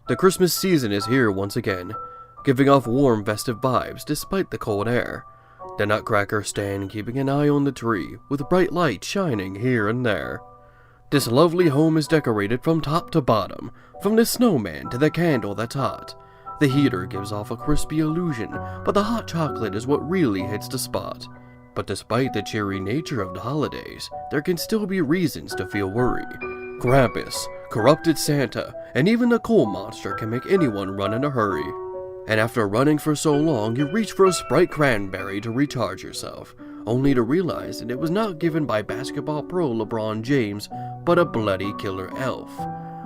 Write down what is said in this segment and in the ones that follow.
The Christmas season is here once again, giving off warm festive vibes despite the cold air. The nutcrackers stand keeping an eye on the tree, with bright lights shining here and there. This lovely home is decorated from top to bottom, from the snowman to the candle that's hot. The heater gives off a crispy illusion, but the hot chocolate is what really hits the spot. But despite the cheery nature of the holidays, there can still be reasons to feel worried. Krampus, corrupted Santa, and even the coal monster can make anyone run in a hurry. And after running for so long, you reach for a Sprite Cranberry to recharge yourself, only to realize that it was not given by basketball pro LeBron James, but a bloody killer elf.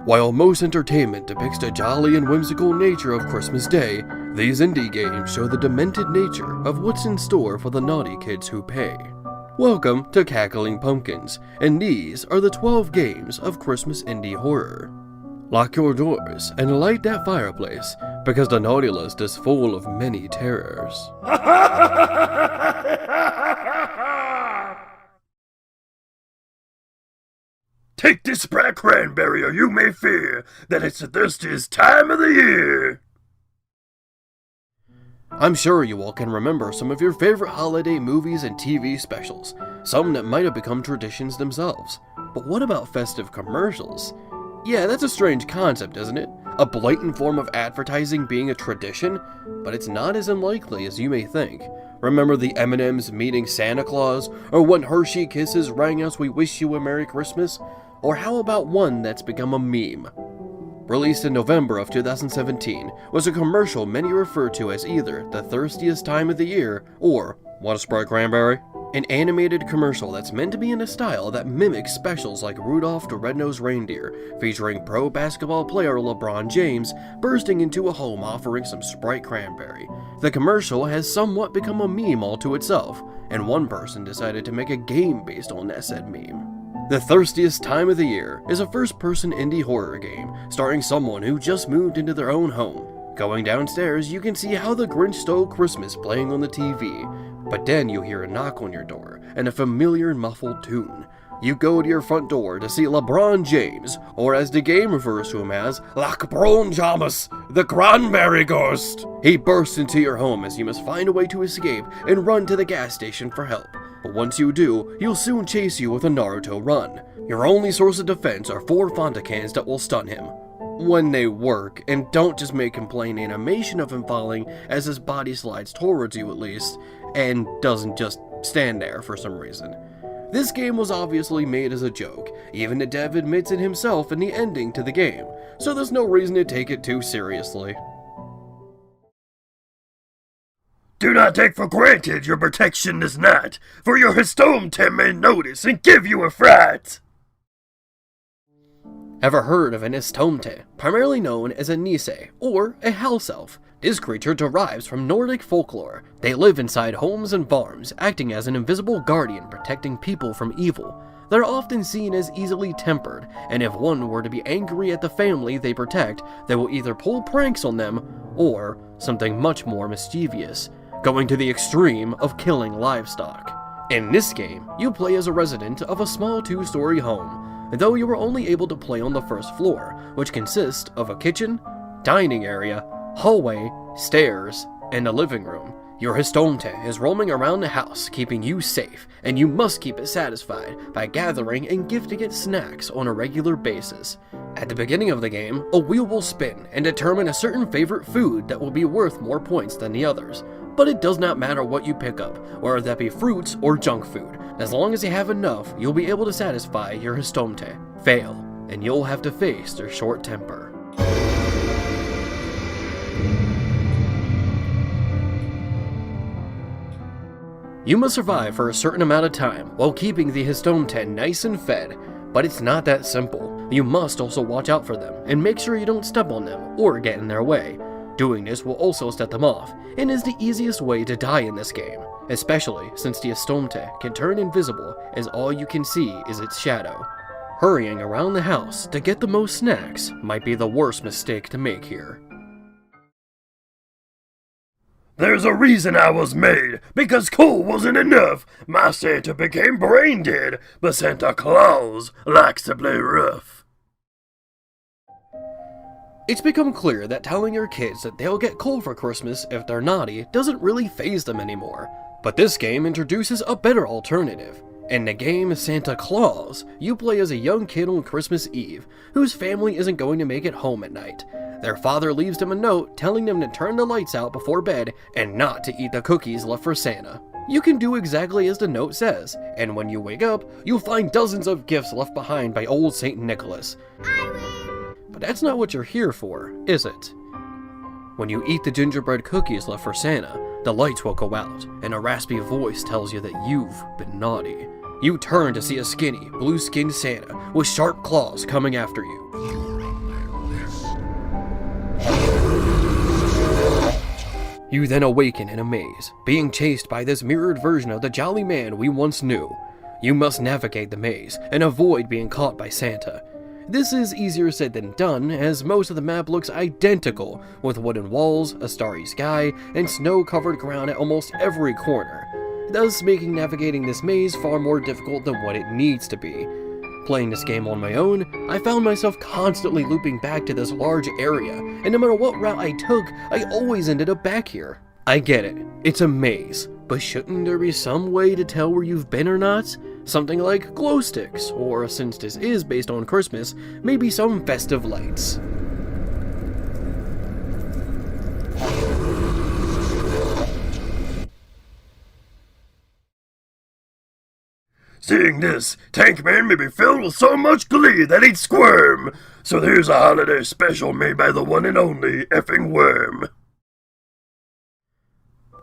While most entertainment depicts the jolly and whimsical nature of Christmas Day, these indie games show the demented nature of what's in store for the naughty kids who pay. Welcome to Cackling Pumpkins, and these are the 12 games of Christmas indie horror. Lock your doors and light that fireplace, because the naughty list is full of many terrors. Take this Sprite Cranberry, or you may fear that it's the thirstiest time of the year. I'm sure you all can remember some of your favorite holiday movies and TV specials, some that might have become traditions themselves. But what about festive commercials? Yeah, that's a strange concept, isn't it? A blatant form of advertising being a tradition? But it's not as unlikely as you may think. Remember the M&M's meeting Santa Claus? Or when Hershey Kisses rang us "We wish you a Merry Christmas"? Or how about one that's become a meme? Released in November of 2017, was a commercial many refer to as either the thirstiest time of the year or "Want a Sprite Cranberry?" An animated commercial that's meant to be in a style that mimics specials like Rudolph the Red-Nosed Reindeer, featuring pro basketball player LeBron James bursting into a home offering some Sprite Cranberry. The commercial has somewhat become a meme all to itself, and one person decided to make a game based on that said meme. The Thirstiest Time of the Year is a first-person indie horror game starring someone who just moved into their own home. Going downstairs, you can see how the Grinch stole Christmas playing on the TV, but then you hear a knock on your door and a familiar muffled tune. You go to your front door to see LeBron James, or as the game refers to him as, LeBron James, the Cranberry Ghost. He bursts into your home as you must find a way to escape and run to the gas station for help. But once you do, he'll soon chase you with a Naruto run. Your only source of defense are 4 Fanta cans that will stun him. When they work, and don't just make him play an animation of him falling as his body slides towards you at least, and doesn't just stand there for some reason. This game was obviously made as a joke, even the dev admits it himself in the ending to the game, so there's no reason to take it too seriously. Do not take for granted your protection is not, for your Hustomten may notice and give you a fright. Ever heard of an Hustomten, primarily known as a Nisse, or a house elf? This creature derives from Nordic folklore. They live inside homes and farms, acting as an invisible guardian protecting people from evil. They're often seen as easily tempered, and if one were to be angry at the family they protect, they will either pull pranks on them, or something much more mischievous, going to the extreme of killing livestock. In this game, you play as a resident of a small 2-story home, though you are only able to play on the first floor, which consists of a kitchen, dining area, hallway, stairs, and a living room. Your Hustomten is roaming around the house, keeping you safe, and you must keep it satisfied by gathering and gifting it snacks on a regular basis. At the beginning of the game, a wheel will spin and determine a certain favorite food that will be worth more points than the others. But it does not matter what you pick up, whether that be fruits or junk food. As long as you have enough, you'll be able to satisfy your Hustomten. Fail, and you'll have to face their short temper. You must survive for a certain amount of time while keeping the Hustomten nice and fed, but it's not that simple. You must also watch out for them and make sure you don't step on them or get in their way. Doing this will also set them off, and is the easiest way to die in this game, especially since the Hustomten can turn invisible as all you can see is its shadow. Hurrying around the house to get the most snacks might be the worst mistake to make here. There's a reason I was made, because cool wasn't enough. My Santa became brain dead, but Santa Claus likes to play rough. It's become clear that telling your kids that they'll get coal for Christmas if they're naughty doesn't really faze them anymore. But this game introduces a better alternative. In the game Santa Claus, you play as a young kid on Christmas Eve, whose family isn't going to make it home at night. Their father leaves them a note telling them to turn the lights out before bed and not to eat the cookies left for Santa. You can do exactly as the note says, and when you wake up, you'll find dozens of gifts left behind by old St. Nicholas. But that's not what you're here for, is it? When you eat the gingerbread cookies left for Santa, the lights will go out, and a raspy voice tells you that you've been naughty. You turn to see a skinny, blue-skinned Santa with sharp claws coming after you. You then awaken in a maze, being chased by this mirrored version of the jolly man we once knew. You must navigate the maze and avoid being caught by Santa. This is easier said than done, as most of the map looks identical, with wooden walls, a starry sky, and snow-covered ground at almost every corner, thus making navigating this maze far more difficult than what it needs to be. Playing this game on my own, I found myself constantly looping back to this large area, and no matter what route I took, I always ended up back here. I get it, it's a maze, but shouldn't there be some way to tell where you've been or not? Something like glow sticks, or since this is based on Christmas, maybe some festive lights. Seeing this, Tankman may be filled with so much glee that he'd squirm. So here's a holiday special made by the one and only Effing Worm.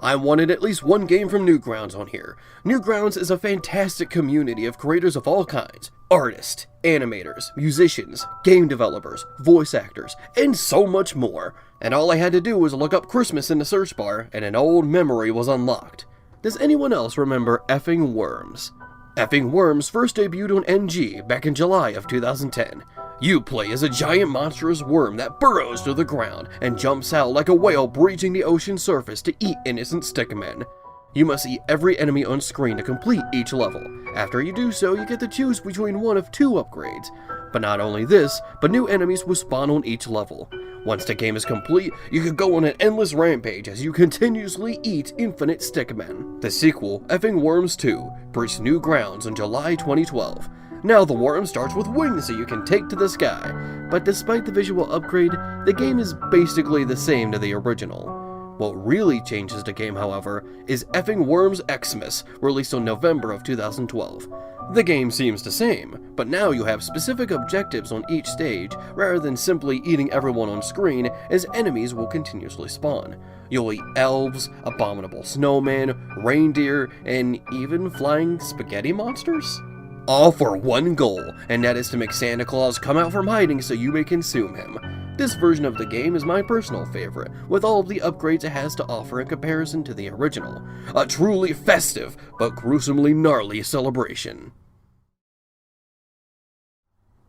I wanted at least one game from Newgrounds on here. Newgrounds is a fantastic community of creators of all kinds. Artists, animators, musicians, game developers, voice actors, and so much more. And all I had to do was look up Christmas in the search bar, and an old memory was unlocked. Does anyone else remember Effing Worms? Effing Worms first debuted on NG back in July of 2010. You play as a giant monstrous worm that burrows through the ground and jumps out like a whale breaching the ocean surface to eat innocent stickmen. You must eat every enemy on screen to complete each level. After you do so, you get to choose between one of two upgrades. But not only this, but new enemies will spawn on each level. Once the game is complete, you can go on an endless rampage as you continuously eat infinite stickmen. The sequel, Effing Worms 2, breached new grounds in July 2012. Now the worm starts with wings that you can take to the sky, but despite the visual upgrade, the game is basically the same to the original. What really changes the game, however, is Effing Worms Xmas, released in November of 2012. The game seems the same, but now you have specific objectives on each stage, rather than simply eating everyone on screen, as enemies will continuously spawn. You'll eat elves, abominable snowmen, reindeer, and even flying spaghetti monsters? All for one goal, and that is to make Santa Claus come out from hiding so you may consume him. This version of the game is my personal favorite, with all of the upgrades it has to offer in comparison to the original. A truly festive, but gruesomely gnarly celebration.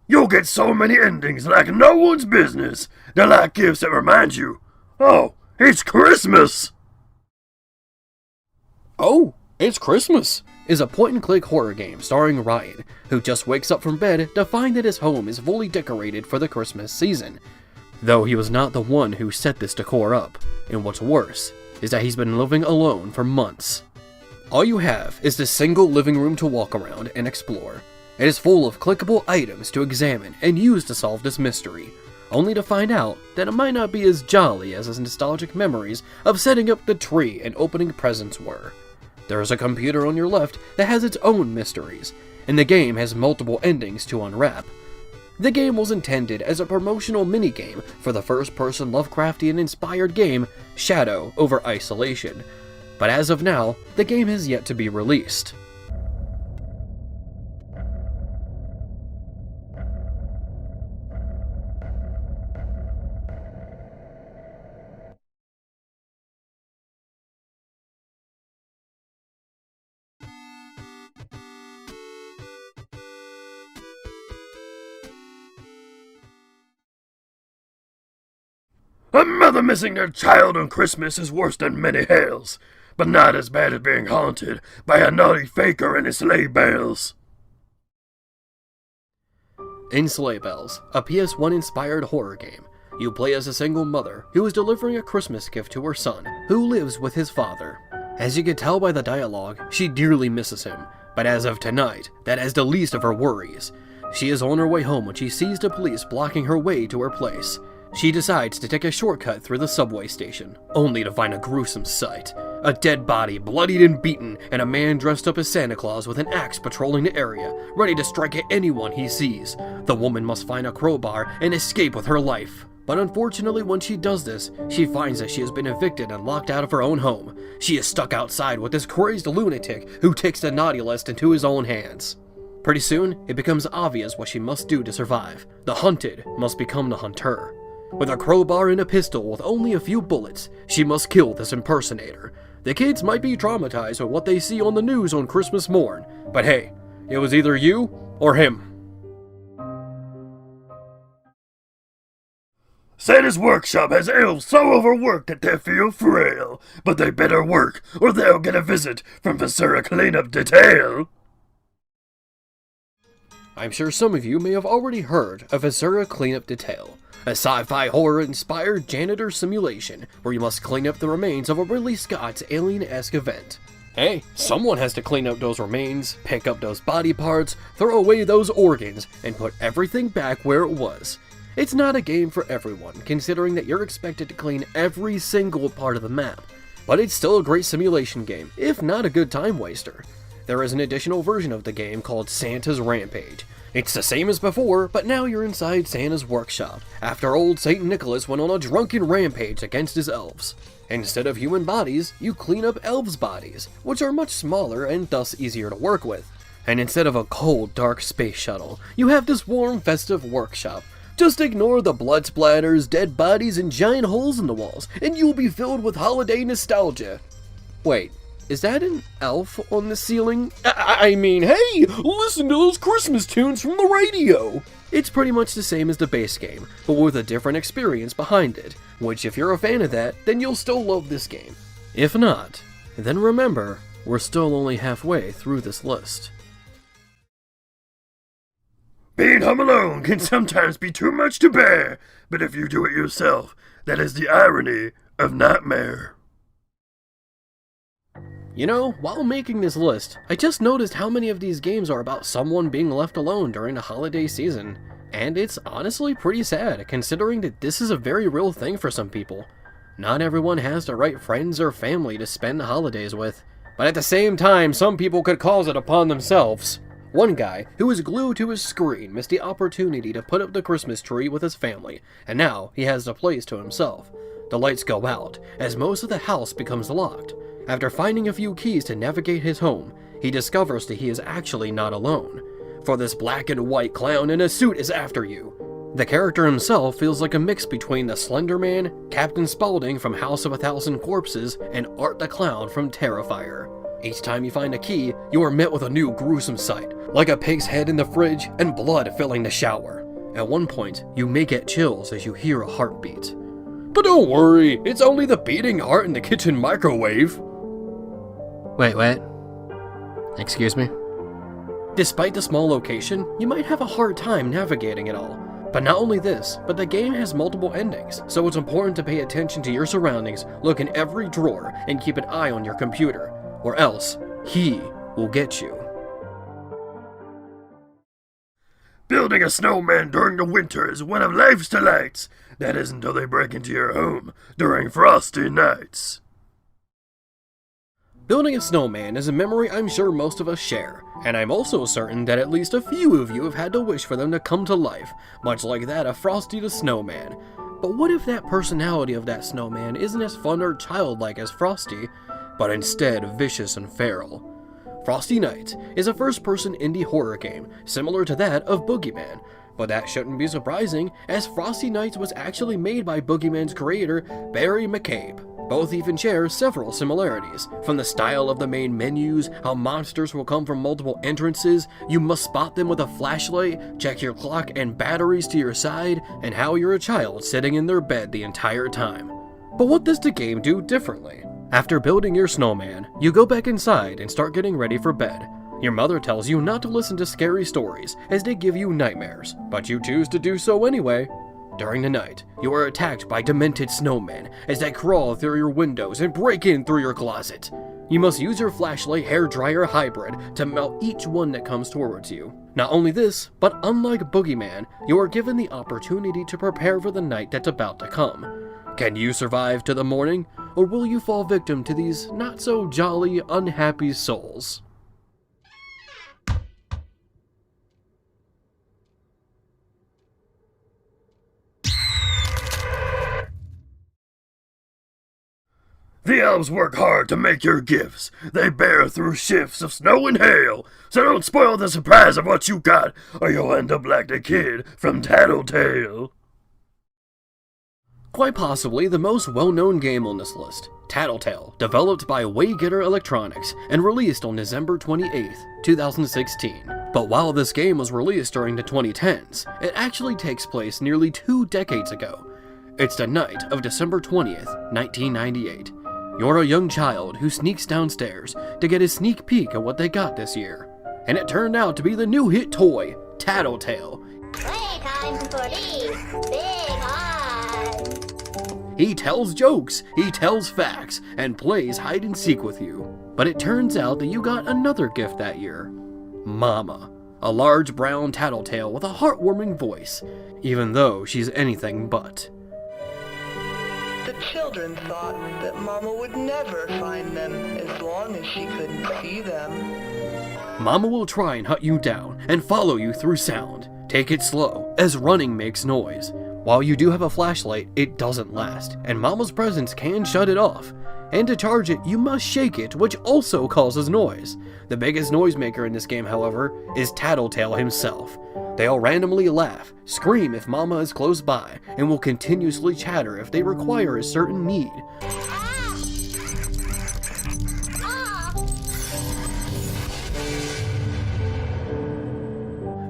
You'll get so many endings like no one's business. They're like gifts that remind you, oh, it's Christmas! Oh, it's Christmas! Is a point-and-click horror game starring Ryan, who just wakes up from bed to find that his home is fully decorated for the Christmas season. Though he was not the one who set this decor up, and what's worse, is that he's been living alone for months. All you have is this single living room to walk around and explore. It is full of clickable items to examine and use to solve this mystery, only to find out that it might not be as jolly as his nostalgic memories of setting up the tree and opening presents were. There is a computer on your left that has its own mysteries, and the game has multiple endings to unwrap. The game was intended as a promotional minigame for the first-person Lovecraftian-inspired game Shadow over Isolation, but as of now, the game has yet to be released. A mother missing their child on Christmas is worse than many hells, but not as bad as being haunted by a naughty faker and his sleigh bells. In Sleigh Bells, a PS1-inspired horror game, You play as a single mother who is delivering a Christmas gift to her son, who lives with his father. As you can tell by the dialogue, she dearly misses him, but as of tonight, that is the least of her worries. She is on her way home when she sees the police blocking her way to her place. She decides to take a shortcut through the subway station, only to find a gruesome sight. A dead body, bloodied and beaten, and a man dressed up as Santa Claus with an axe patrolling the area, ready to strike at anyone he sees. The woman must find a crowbar and escape with her life. But unfortunately, when she does this, she finds that she has been evicted and locked out of her own home. She is stuck outside with this crazed lunatic who takes the naughty list into his own hands. Pretty soon, it becomes obvious what she must do to survive. The hunted must become the hunter. With a crowbar and a pistol with only a few bullets, she must kill this impersonator. The kids might be traumatized with what they see on the news on Christmas morn, but hey, it was either you or him. Santa's workshop has elves so overworked that they feel frail, but they better work or they'll get a visit from Viscera Cleanup Detail. I'm sure some of you may have already heard of Viscera Cleanup Detail, a sci-fi horror-inspired janitor simulation where you must clean up the remains of a Ridley Scott's alien-esque event. Hey, someone has to clean up those remains, pick up those body parts, throw away those organs, and put everything back where it was. It's not a game for everyone, considering that you're expected to clean every single part of the map, but it's still a great simulation game, if not a good time waster. There is an additional version of the game called Santa's Rampage. It's the same as before, but now you're inside Santa's workshop, after old St. Nicholas went on a drunken rampage against his elves. Instead of human bodies, you clean up elves' bodies, which are much smaller and thus easier to work with. And instead of a cold, dark space shuttle, you have this warm, festive workshop. Just ignore the blood splatters, dead bodies, and giant holes in the walls, and you'll be filled with holiday nostalgia. Wait, is that an elf on the ceiling? I mean, hey, listen to those Christmas tunes from the radio! It's pretty much the same as the base game, but with a different experience behind it, which if you're a fan of that, then you'll still love this game. If not, then remember, we're still only halfway through this list. Being home alone can sometimes be too much to bear, but if you do it yourself, that is the irony of nightmare. You know, while making this list, I just noticed how many of these games are about someone being left alone during the holiday season. And it's honestly pretty sad, considering that this is a very real thing for some people. Not everyone has the right friends or family to spend the holidays with. But at the same time, some people could cause it upon themselves. One guy, who was glued to his screen, missed the opportunity to put up the Christmas tree with his family, and now he has the place to himself. The lights go out, as most of the house becomes locked. After finding a few keys to navigate his home, he discovers that he is actually not alone, for this black and white clown in a suit is after you. The character himself feels like a mix between the Slender Man, Captain Spaulding from House of a Thousand Corpses, and Art the Clown from Terrifier. Each time you find a key, you are met with a new gruesome sight, like a pig's head in the fridge and blood filling the shower. At one point, you may get chills as you hear a heartbeat. But don't worry, it's only the beating heart in the kitchen microwave. Wait, what? Excuse me? Despite the small location, you might have a hard time navigating it all. But not only this, but the game has multiple endings, so it's important to pay attention to your surroundings, look in every drawer, and keep an eye on your computer, or else he will get you. Building a snowman during the winter is one of life's delights. That is until they break into your home during Frosty Nights. Building a snowman is a memory I'm sure most of us share, and I'm also certain that at least a few of you have had to wish for them to come to life, much like that of Frosty the Snowman. But what if that personality of that snowman isn't as fun or childlike as Frosty, but instead vicious and feral? Frosty Nights is a first-person indie horror game, similar to that of Boogeyman, but that shouldn't be surprising, as Frosty Nights was actually made by Boogeyman's creator, Barry McCabe. Both even share several similarities, from the style of the main menus, how monsters will come from multiple entrances, you must spot them with a flashlight, check your clock and batteries to your side, and how you're a child sitting in their bed the entire time. But what does the game do differently? After building your snowman, you go back inside and start getting ready for bed. Your mother tells you not to listen to scary stories, as they give you nightmares, but you choose to do so anyway. During the night, you are attacked by demented snowmen as they crawl through your windows and break in through your closet. You must use your flashlight hairdryer hybrid to melt each one that comes towards you. Not only this, but unlike Boogeyman, you are given the opportunity to prepare for the night that's about to come. Can you survive to the morning, or will you fall victim to these not-so-jolly, unhappy souls? The elves work hard to make your gifts. They bear through shifts of snow and hail, so don't spoil the surprise of what you got, or you'll end up like the kid from Tattletail. Quite possibly the most well-known game on this list, Tattletail, developed by Waygetter Electronics and released on December 28, 2016. But while this game was released during the 2010s, it actually takes place nearly 2 decades ago. It's the night of December 20th, 1998. You're a young child who sneaks downstairs to get a sneak peek at what they got this year. And it turned out to be the new hit toy, Tattletail. Playtime for these big eyes. He tells jokes, he tells facts, and plays hide and seek with you. But it turns out that you got another gift that year. Mama. A large brown tattletale with a heartwarming voice, even though she's anything but. The children thought that Mama would never find them as long as she couldn't see them. Mama will try and hunt you down and follow you through sound. Take it slow, as running makes noise. While you do have a flashlight, it doesn't last, and Mama's presence can shut it off. And to charge it, you must shake it, which also causes noise. The biggest noisemaker in this game, however, is Tattletail himself. They'll randomly laugh, scream if Mama is close by, and will continuously chatter if they require a certain need.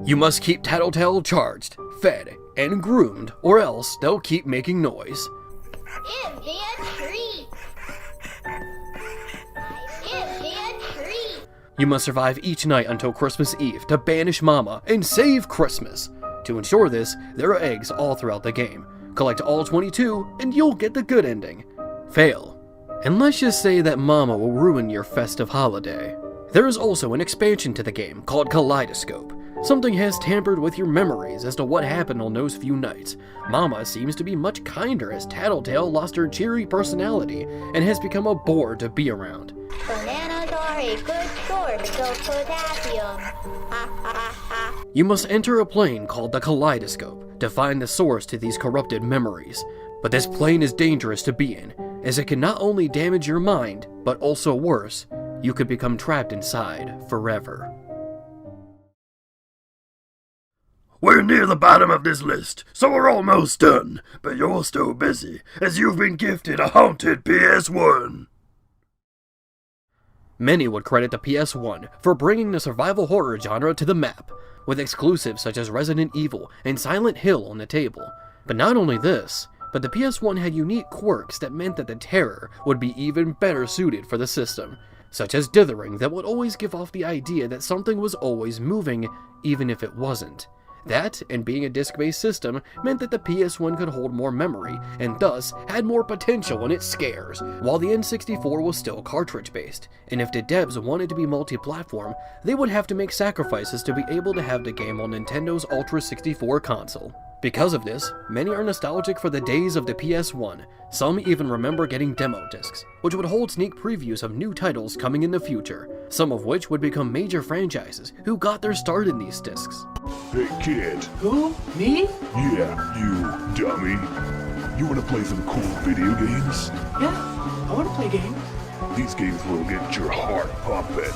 You must keep Tattletail charged, fed, and groomed, or else they'll keep making noise. Give me a treat. Give me a treat. You must survive each night until Christmas Eve to banish Mama and save Christmas. To ensure this, there are eggs all throughout the game. Collect all 22 and you'll get the good ending. Fail. And let's just say that Mama will ruin your festive holiday. There is also an expansion to the game called Kaleidoscope. Something has tampered with your memories as to what happened on those few nights. Mama seems to be much kinder as Tattletail lost her cheery personality and has become a bore to be around. Bananas are a good source of potassium. Ha ha ha. You must enter a plane called the Kaleidoscope to find the source to these corrupted memories. But this plane is dangerous to be in, as it can not only damage your mind, but also worse, you could become trapped inside forever. We're near the bottom of this list, so we're almost done, but you're still busy, as you've been gifted a haunted PS1. Many would credit the PS1 for bringing the survival horror genre to the map, with exclusives such as Resident Evil and Silent Hill on the table. But not only this, but the PS1 had unique quirks that meant that the terror would be even better suited for the system, such as dithering that would always give off the idea that something was always moving, even if it wasn't. That, and being a disc-based system, meant that the PS1 could hold more memory, and thus had more potential in its scares, while the N64 was still cartridge-based, and if the devs wanted to be multi-platform, they would have to make sacrifices to be able to have the game on Nintendo's Ultra 64 console. Because of this, many are nostalgic for the days of the PS1. Some even remember getting demo discs, which would hold sneak previews of new titles coming in the future, some of which would become major franchises who got their start in these discs. Hey kid. Who? Me? Yeah, you dummy. You wanna play some cool video games? Yeah, I want to play games. These games will get your heart pumping.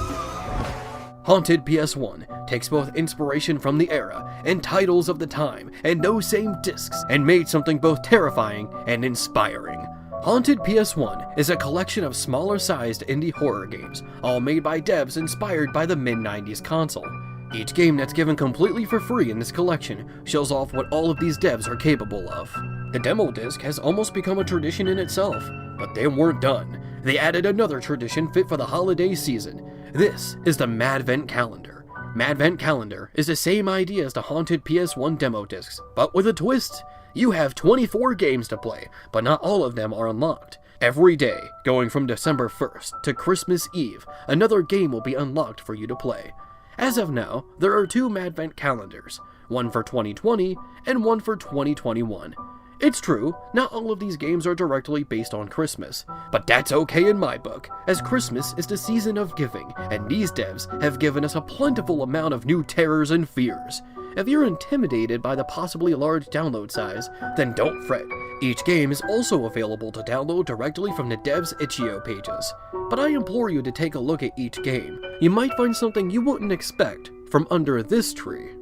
Haunted PS1 takes both inspiration from the era and titles of the time and those same discs and made something both terrifying and inspiring. Haunted PS1 is a collection of smaller-sized indie horror games, all made by devs inspired by the mid-90s console. Each game that's given completely for free in this collection shows off what all of these devs are capable of. The demo disc has almost become a tradition in itself, but they weren't done. They added another tradition fit for the holiday season. This is the Madvent Calendar. Madvent Calendar is the same idea as the Haunted PS1 demo discs, but with a twist. You have 24 games to play, but not all of them are unlocked. Every day, going from December 1st to Christmas Eve, another game will be unlocked for you to play. As of now, there are 2 Madvent Calendars, one for 2020 and one for 2021. It's true, not all of these games are directly based on Christmas, but that's okay in my book, as Christmas is the season of giving, and these devs have given us a plentiful amount of new terrors and fears. If you're intimidated by the possibly large download size, then don't fret. Each game is also available to download directly from the devs' itch.io pages. But I implore you to take a look at each game. You might find something you wouldn't expect from under this tree.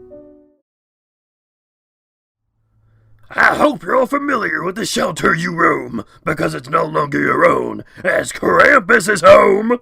I hope you're all familiar with the shelter you roam, because it's no longer your own, as Krampus is home!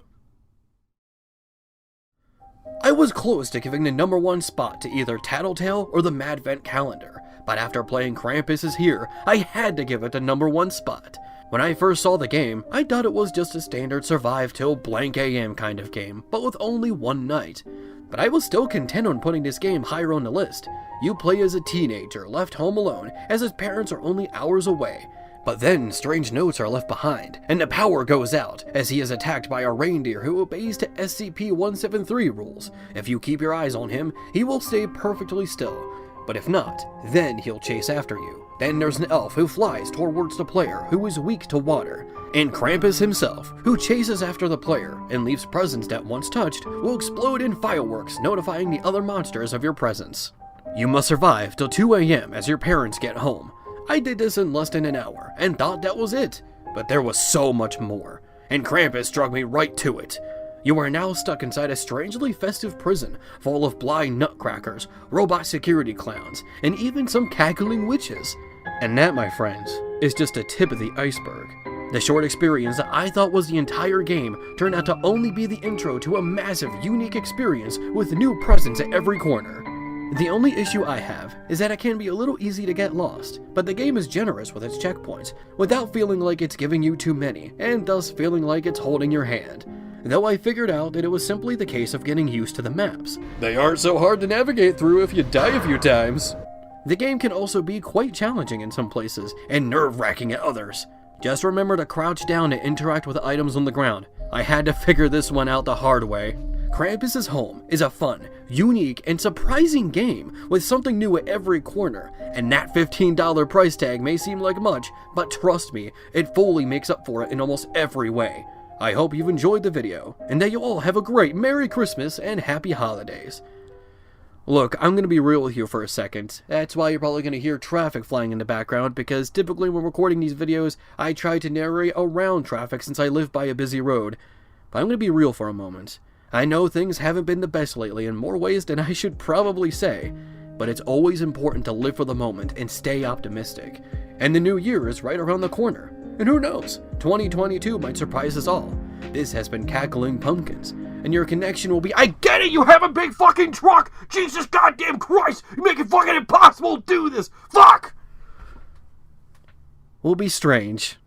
I was close to giving the number 1 spot to either Tattletail or the Madvent Calendar, but after playing Krampus is Here, I had to give it the number 1 spot. When I first saw the game, I thought it was just a standard survive till blank AM kind of game, but with only one night. But I was still content on putting this game higher on the list. You play as a teenager left home alone, as his parents are only hours away. But then strange notes are left behind, and the power goes out, as he is attacked by a reindeer who obeys to SCP-173 rules. If you keep your eyes on him, he will stay perfectly still. But if not, then he'll chase after you. Then there's an elf who flies towards the player who is weak to water. And Krampus himself, who chases after the player and leaves presents that once touched will explode in fireworks, notifying the other monsters of your presence. You must survive till 2 AM as your parents get home. I did this in less than an hour and thought that was it, but there was so much more, and Krampus drug me right to it. You are now stuck inside a strangely festive prison full of blind nutcrackers, robot security clowns, and even some cackling witches. And that, my friends, is just a tip of the iceberg. The short experience that I thought was the entire game turned out to only be the intro to a massive, unique experience with new presents at every corner. The only issue I have is that it can be a little easy to get lost, but the game is generous with its checkpoints, without feeling like it's giving you too many, and thus feeling like it's holding your hand. Though I figured out that it was simply the case of getting used to the maps. They aren't so hard to navigate through if you die a few times. The game can also be quite challenging in some places, and nerve-wracking at others. Just remember to crouch down to interact with items on the ground. I had to figure this one out the hard way. Krampus' Home is a fun, unique, and surprising game with something new at every corner, and that $15 price tag may seem like much, but trust me, it fully makes up for it in almost every way. I hope you've enjoyed the video, and that you all have a great Merry Christmas and Happy Holidays. Look, I'm going to be real with you for a second. That's why you're probably going to hear traffic flying in the background, because typically when recording these videos, I try to narrate around traffic since I live by a busy road. But I'm going to be real for a moment. I know things haven't been the best lately in more ways than I should probably say, but it's always important to live for the moment and stay optimistic. And the new year is right around the corner. And who knows, 2022 might surprise us all. This has been Cackling Pumpkins, and your connection will be— I get it, you have a big fucking truck! Jesus goddamn Christ! You make it fucking impossible to do this! Fuck! Will be strange.